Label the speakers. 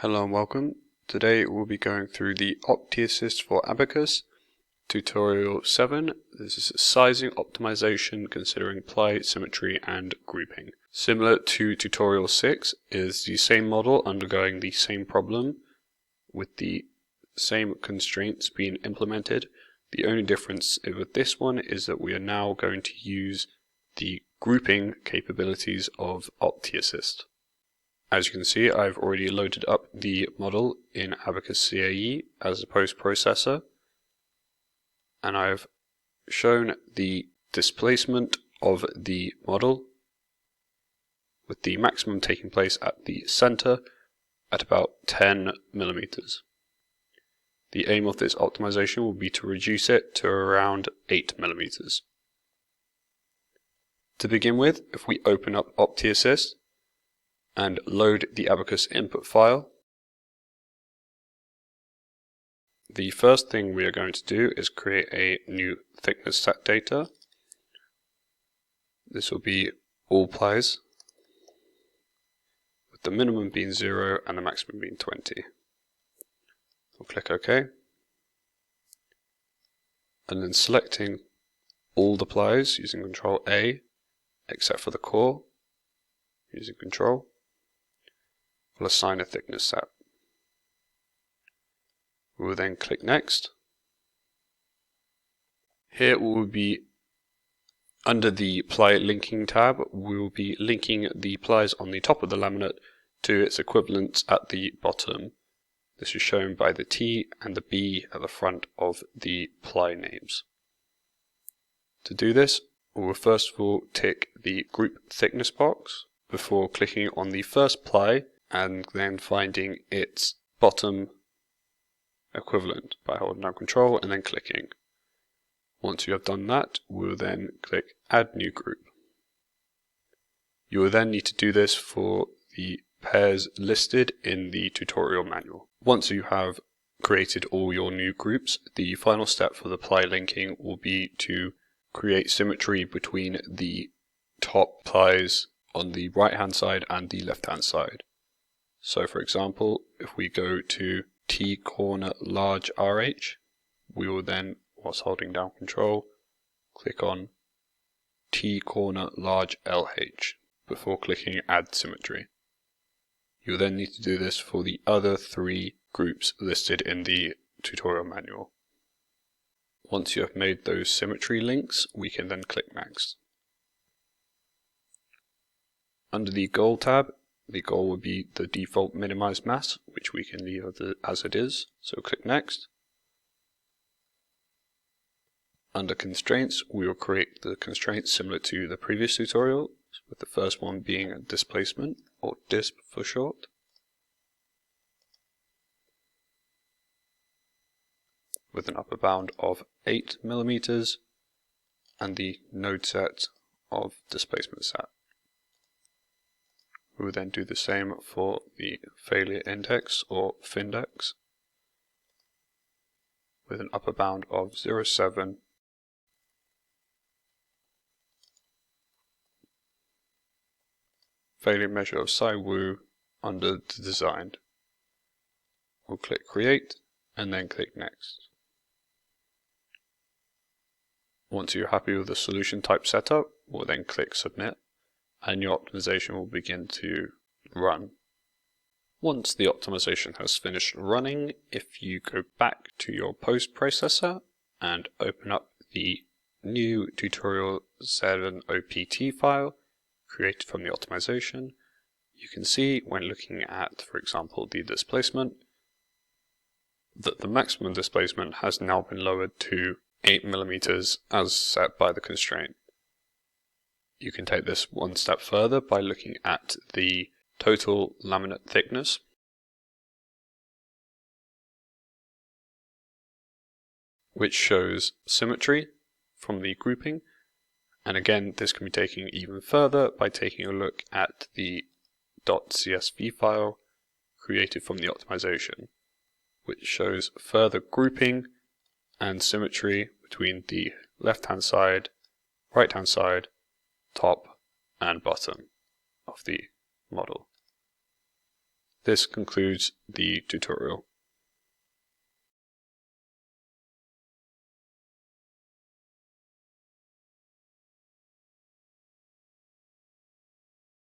Speaker 1: Hello and welcome. Today we'll be going through the OptiAssist for Abaqus, tutorial 7. This is sizing optimization considering ply, symmetry and grouping. Similar to tutorial 6 is the same model undergoing the same problem with the same constraints being implemented. The only difference with this one is that we are now going to use the grouping capabilities of OptiAssist. As you can see, I've already loaded up the model in Abaqus CAE as a post-processor, and I've shown the displacement of the model with the maximum taking place at the center at about 10 millimeters. The aim of this optimization will be to reduce it to around 8 millimeters. To begin with, if we open up OptiAssist and load the Abaqus input file, the first thing we are going to do is create a new thickness set data. This will be all plies, with the minimum being 0 and the maximum being 20. We'll click OK, and then selecting all the plies using Control A, except for the core, using Control, we'll assign a thickness set. We will then click Next. Here we will be under the ply linking tab. We will be linking the plies on the top of the laminate to its equivalents at the bottom. This is shown by the T and the B at the front of the ply names. To do this, we will first of all tick the group thickness box before clicking on the first ply and then finding its bottom equivalent by holding down Control and then clicking. Once you have done that, we will then click Add New Group. You will then need to do this for the pairs listed in the tutorial manual. Once you have created all your new groups, the final step for the ply linking will be to create symmetry between the top plies on the right hand side and the left hand side. So for example, if we go to T corner large RH, we will then, whilst holding down Control, click on T corner large LH before clicking Add Symmetry. You'll then need to do this for the other 3 groups listed in the tutorial manual. Once you have made those symmetry links, we can then click Next. Under the Goal tab, the goal will be the default minimized mass, which we can leave as it is, so click Next. Under Constraints, we will create the constraints similar to the previous tutorial, with the first one being a displacement, or DISP for short. With an upper bound of 8 millimeters and the node set of displacement set. We will then do the same for the failure index or findex with an upper bound of 0.7 failure measure of psi wu under the designed. We'll click Create and then click Next. Once you're happy with the solution type setup, we'll then click Submit, and your optimization will begin to run. Once the optimization has finished running, if you go back to your post processor and open up the new tutorial 7 OPT file created from the optimization, you can see when looking at, for example, the displacement, that the maximum displacement has now been lowered to 8 millimeters as set by the constraint. You can take this one step further by looking at the total laminate thickness, which shows symmetry from the grouping, and again this can be taken even further by taking a look at the .csv file created from the optimization, which shows further grouping and symmetry between the left hand side, right hand side, top and bottom of the model. This concludes the tutorial.